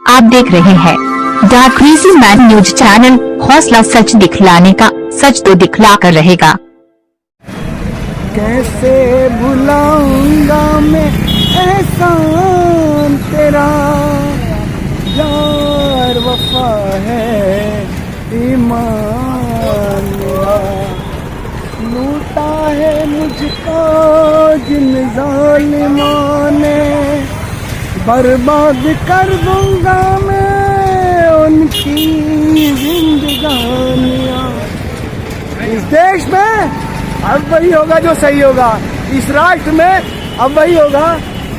आप देख रहे हैं the crazy man news channel. हौसला सच दिखलाने का, सच तो दिखला कर रहेगा। कैसे भुलाऊंगा मैं एहसान तेरा, यार वफा है ईमान मेरा, लूटा है मुझको जिन जालिमों ने, बर्बाद कर दूंगा मैं उनकी जिंदगानियां। इस देश में अब वही होगा जो सही होगा, इस राष्ट्र में अब वही होगा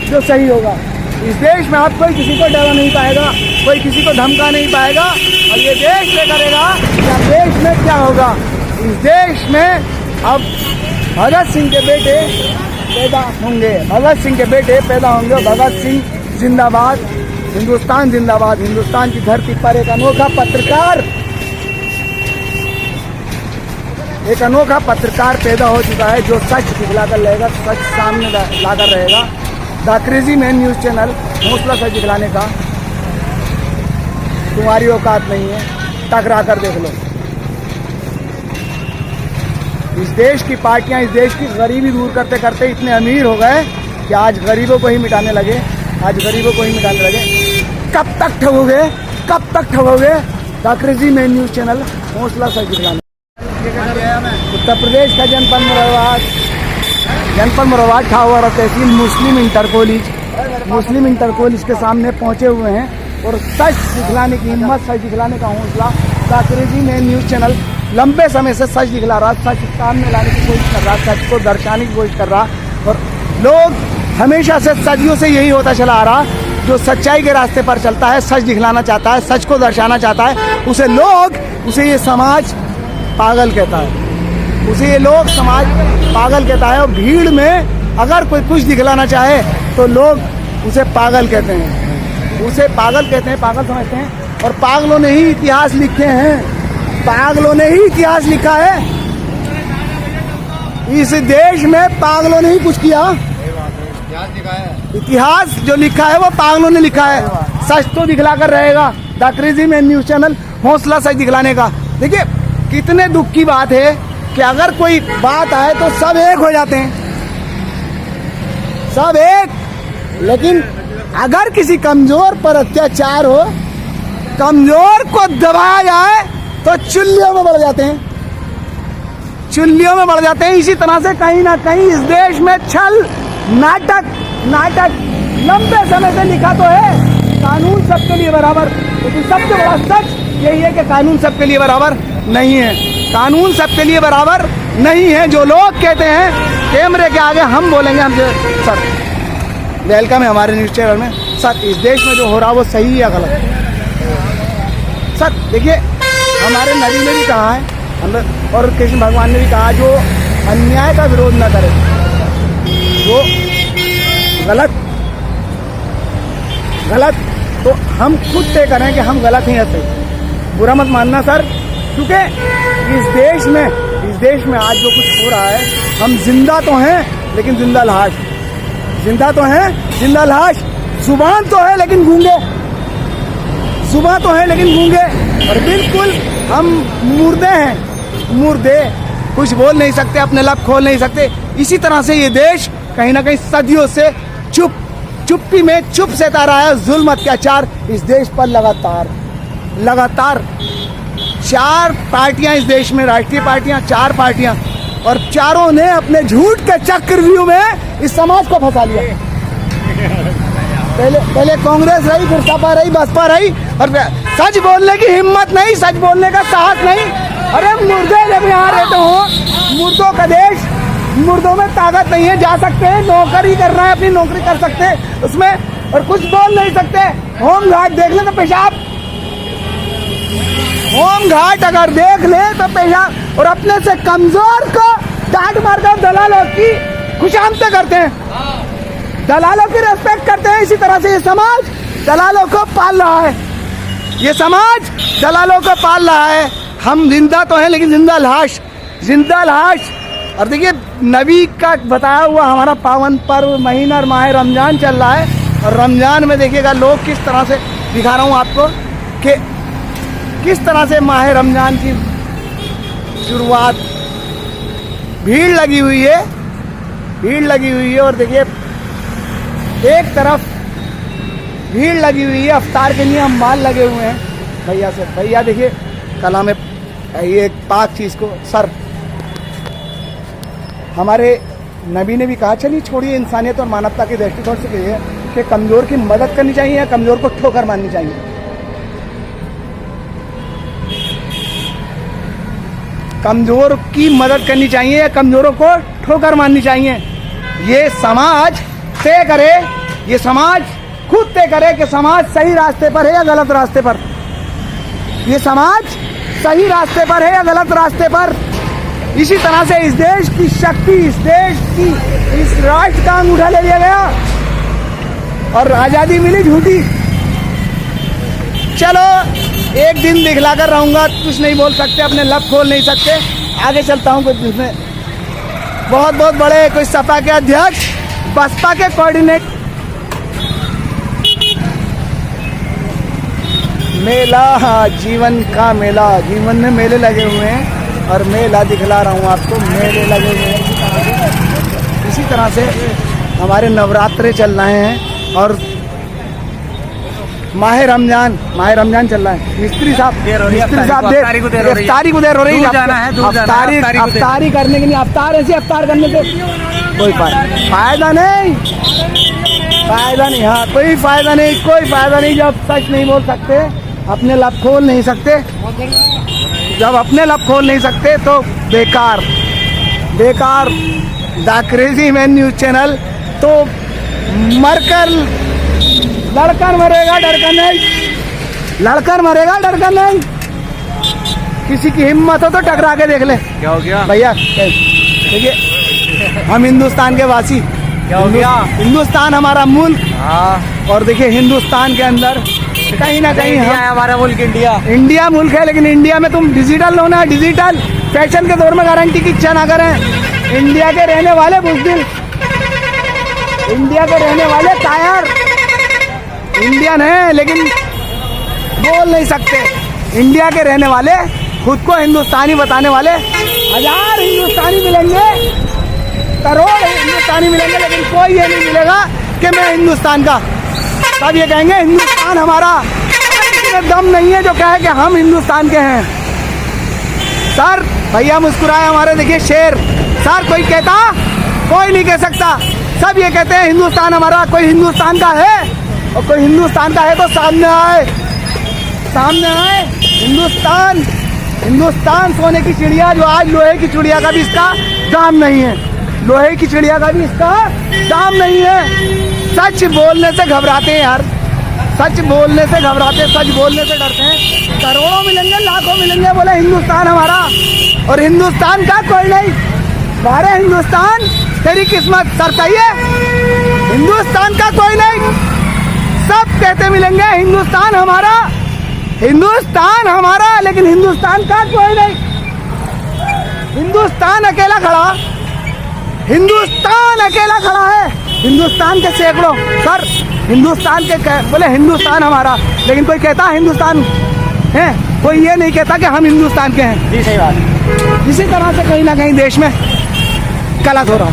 जो सही होगा। इस देश में अब कोई किसी को डरा नहीं पाएगा, कोई किसी को धमका नहीं पाएगा, और ये देश तय करेगा क्या देश में क्या होगा। इस देश में अब भगत सिंह के बेटे पैदा होंगे, भगत सिंह के बेटे पैदा होंगे। भगत सिंह जिंदाबाद, हिंदुस्तान जिंदाबाद। हिंदुस्तान की धरती पर एक अनोखा पत्रकार पैदा हो चुका है, जो सच दिखलाकर रहेगा, सच सामने लाकर रहेगा। The crazy man news channel, हौसला सच दिखलाने का। तुम्हारी औकात नहीं है, टकरा कर देख लो। इस देश की पार्टियां इस देश की गरीबी दूर करते करते इतने अमीर हो गए कि आज गरीबों को ही मिटाने लगे, कब तक ठगोगे, कब तक ठगोगे। The crazy man news channel, हौसला सच दिखलाने। उत्तर प्रदेश का जनपद मुरादाबाद ठावर तहसील मुस्लिम इंटर कॉलेज के सामने पहुंचे हुए हैं, और सच दिखलाने की हिम्मत, सच दिखलाने का हौसला the crazy man news channel लंबे समय से सच दिखला रहा, सच सामने लाने की कोशिश कर रहा, सच को दर्शाने की कोशिश कर रहा। और लोग हमेशा से, सदियों से यही होता चला आ रहा, जो सच्चाई के रास्ते पर चलता है, सच दिखलाना चाहता है, सच को दर्शाना चाहता है, उसे ये समाज पागल कहता है, उसे ये लोग समाज पागल कहता है। और भीड़ में अगर कोई कुछ दिखलाना चाहे तो लोग उसे पागल कहते हैं, पागल समझते हैं। और पागलों ने ही इतिहास लिखे हैं, पागलों ने ही इतिहास लिखा है। इस देश में पागलों ने ही कुछ किया, इतिहास जो लिखा है वो पागलों ने लिखा है। सच तो दिखलाकर रहेगा। The crazy man news channel, हौसला सच दिखलाने का। देखिए कितने दुख की बात है कि अगर कोई बात आए तो सब एक हो जाते हैं, सब एक। लेकिन अगर किसी कमजोर पर अत्याचार हो, कमजोर को दबाया जाए तो चुल्लियों में बढ़ जाते हैं, इसी तरह से कहीं ना कहीं इस देश में छल, नाटक लंबे समय से लिखा तो है, कानून सबके लिए बराबर। लेकिन सबसे बड़ा सच यही है कि कानून सबके लिए बराबर नहीं है, कानून सबके लिए बराबर नहीं है। जो लोग कहते हैं कैमरे के आगे हम बोलेंगे, हमसे सर वेलकम है हमारे न्यूज चैनल में। सर इस देश में जो हो रहा वो सही या गलत? सर देखिए हमारे नबी ने भी कहा है, और कृष्ण भगवान ने भी कहा, जो अन्याय का विरोध न करे वो गलत, तो हम खुद तय करें कि हम गलत हैं या सही। बुरा मत मानना सर, क्योंकि इस देश में आज जो कुछ हो रहा है, हम जिंदा तो हैं लेकिन जिंदा लाश, जुबान तो है लेकिन गूंगे, और बिल्कुल हम मुर्दे कुछ बोल नहीं सकते, अपने लब खोल नहीं सकते। इसी तरह से ये देश कहीं ना कहीं सदियों से चुप्पी में चुप सहता रहा है। जुल्म अत्याचार इस देश पर लगातार 4 पार्टियां इस देश में, राष्ट्रीय पार्टियां 4 पार्टियां, और चारों ने अपने झूठ के चक्रव्यूह में इस समाज को फंसा लिया। पहले कांग्रेस रही, फिर सपा रही, बसपा रही, और सच बोलने की हिम्मत नहीं, सच बोलने का साहस नहीं। अरे मुर्दे जब यहाँ रहते हो, मुर्दों का देश, मुर्दों में ताकत नहीं है, जा सकते हैं, नौकरी करना है, अपनी नौकरी कर सकते हैं उसमें, और कुछ बोल नहीं सकते। होमगार्ड देख ले तो पेशाब, होमगार्ड अगर देख ले तो पेशाब, और अपने से कमजोर को डांट मारकर दलालों की खुशामद करते हैं, दलालों की रेस्पेक्ट करते हैं। इसी तरह से ये समाज दलालों को पाल रहा है, हम जिंदा तो हैं लेकिन जिंदा लाश। और देखिए नबी का बताया हुआ हमारा पावन पर्व महीना और माह रमजान चल रहा है, और रमजान में देखिएगा लोग किस तरह से दिखा रहा हूँ आपको कि किस तरह से माह रमजान की शुरुआत, भीड़ लगी हुई है, भीड़ लगी हुई है। और देखिए एक तरफ भीड़ लगी हुई है, अफ्तार के लिए हम माल लगे हुए हैं भैया से। भैया देखिए कला में ये पाक चीज़ को सर, हमारे नबी ने भी कहा चलिए छोड़िए इंसानियत और मानवता की दृष्टिकोण से कहिए कि कमज़ोर की मदद करनी चाहिए या कमज़ोर को ठोकर मारनी चाहिए। कमज़ोर की मदद करनी चाहिए या कमज़ोरों को ठोकर मारनी चाहिए। ये समाज तय करे, ये समाज खुद तय करे कि समाज सही रास्ते पर है या गलत रास्ते पर। ये समाज सही रास्ते पर है या गलत रास्ते पर। इसी तरह से इस देश की शक्ति, इस देश की, इस राष्ट्र का अंगूठा ले लिया गया और आज़ादी मिली झूठी। चलो एक दिन दिखलाकर रहूंगा, कुछ नहीं बोल सकते, अपने लब खोल नहीं सकते। आगे चलता हूँ। कुछ इसमें बहुत बहुत बड़े, कोई सपा के अध्यक्ष, बसपा के कोऑर्डिनेटर। मेला, जीवन का मेला, जीवन में मेले लगे हुए हैं और मेला दिखला रहा हूँ आपको, मेले लगे हुए हैं। इसी तरह से हमारे नवरात्रे चल रहे हैं और माह रमजान चल रहा है। मिस्त्री साहब इफ्तारी को देर हो रही है। अफ्तारी करने के लिए, अफ्तार करने से कोई फायदा नहीं, हाँ कोई फायदा नहीं। जब सच नहीं बोल सकते, अपने लब खोल नहीं सकते, जब अपने लब खोल नहीं सकते तो बेकार। The crazy man news channel तो मरकर लड़कर मरेगा, डरकर नहीं। लड़कर मरेगा, डरकर नहीं। किसी की हिम्मत हो तो टकरा के देख ले। क्या हो गया भैया? देखिए हम हिंदुस्तान के वासी, क्या हो गया? हिंदुस्तान हमारा मुल्क। हाँ, और देखिए हिंदुस्तान के अंदर कहीं ना कहीं इंडिया है हमारा मुल्क। इंडिया मुल्क है, लेकिन इंडिया में तुम डिजिटल होना, डिजिटल फैशन के दौर में गारंटी की इच्छा ना करें। इंडिया के रहने वाले बुज़दिल, इंडिया के रहने वाले कायर, इंडियन है लेकिन बोल नहीं सकते। इंडिया के रहने वाले, खुद को हिंदुस्तानी बताने वाले 1000 हिंदुस्तानी मिलेंगे, करोड़ हिंदुस्तानी मिलेंगे, लेकिन कोई ये नहीं मिलेगा कि मैं हिंदुस्तान का। सब ये कहेंगे हिंदुस्तान हमारा। किसी में दम नहीं है जो कहे कि हम हिंदुस्तान के हैं। सर भैया मुस्कुराए हमारे, देखिए शेर। सर कोई कहता, कोई नहीं कह सकता। सब ये कहते हैं हिंदुस्तान हमारा। कोई हिंदुस्तान का है और कोई हिंदुस्तान का है तो सामने आए, हिंदुस्तान सोने की चिड़िया जो आज लोहे की चिड़िया का भी इसका दाम नहीं है। लोहे की चिड़िया का भी इसका दाम नहीं है। सच बोलने से घबराते हैं यार, सच बोलने से घबराते, सच बोलने से डरते हैं। करोड़ों मिलेंगे, लाखों मिलेंगे, बोले हिंदुस्तान हमारा, और हिंदुस्तान का कोई नहीं। बारे हिंदुस्तान तेरी किस्मत। सर सही है, हिंदुस्तान का कोई नहीं। सब कहते मिलेंगे हिंदुस्तान हमारा, हिंदुस्तान हमारा, लेकिन हिंदुस्तान का कोई नहीं। हिंदुस्तान अकेला खड़ा, हिंदुस्तान अकेला खड़ा है। हिंदुस्तान के सैकड़ों, सर हिंदुस्तान के बोले हिंदुस्तान हमारा, लेकिन कोई कहता है है, कोई ये नहीं कहता कि हम हिंदुस्तान के हैं। जी सही बात। इसी तरह से कहीं ना कहीं देश में गलत हो रहा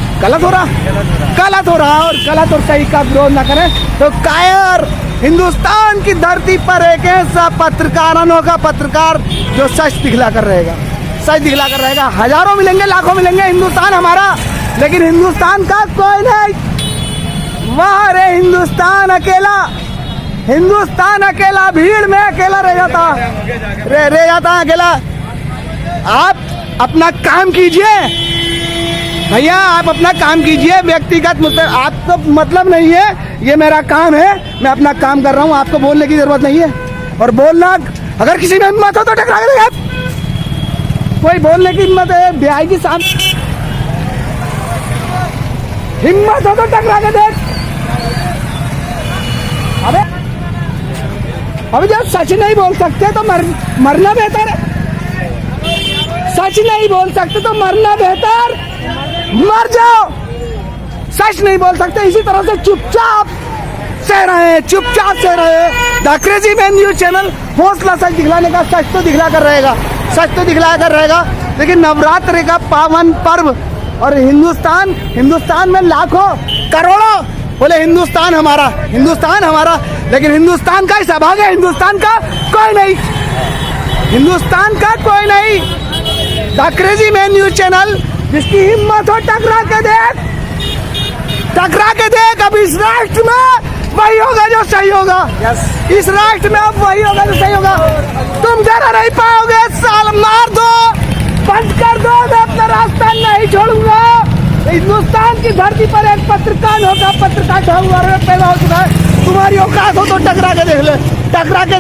और गलत और सही का विरोध न करें तो कायर। हिंदुस्तान की धरती पर एक ऐसा पत्रकार, अनोखा पत्रकार जो सच दिखला कर रहेगा। हजारों मिलेंगे, लाखों मिलेंगे, हिंदुस्तान हमारा, लेकिन हिंदुस्तान का कोई नहीं। वाह रे हिंदुस्तान अकेला, भीड़ में अकेला रह जाता अकेला। आप अपना काम कीजिए भैया, आप अपना काम कीजिए। व्यक्तिगत आपको मतलब नहीं है, ये मेरा काम है, मैं अपना काम कर रहा हूँ, आपको बोलने की जरूरत नहीं है। और बोलना, अगर किसी में हिम्मत हो तो टकरा के देख। कोई बोलने की हिम्मत है, ब्याई की साथ हिम्मत हो तो टकरा के देख। अबे जब सच नहीं बोल सकते तो मरना बेहतर है। सच नहीं बोल सकते तो मरना बेहतर, मर जाओ। सच नहीं बोल सकते, इसी तरह से चुपचाप सह रहे हैं, चुपचाप सह रहे हैं। The crazy man news channel हौसला सच दिखलाने का, सच तो दिखला कर रहेगा, सच तो दिखला कर रहेगा। लेकिन नवरात्रि का पावन पर्व और हिंदुस्तान में लाखों करोड़ों बोले हिंदुस्तान हमारा, हिंदुस्तान हमारा, लेकिन हिंदुस्तान का हिस्सा भाग है, हिंदुस्तान का कोई नहीं, हिंदुस्तान का कोई नहीं। The crazy man news channel, जिसकी हिम्मत हो टकरा के देख, टकरा के देख। अब इस राष्ट्र में वही होगा जो सही होगा, इस राष्ट्र में अब वही होगा जो सही होगा। तुम जरा नहीं पाओगे, साल मार दो, बंद कर दो, मैं अपना रास्ता नहीं छोड़ूंगा। हिंदुस्तान की धरती पर एक पत्रकार होगा, पत्रकार पैदा हो चुका है। तुम्हारी औकात हो तो टकरा के देख ले, टकरा के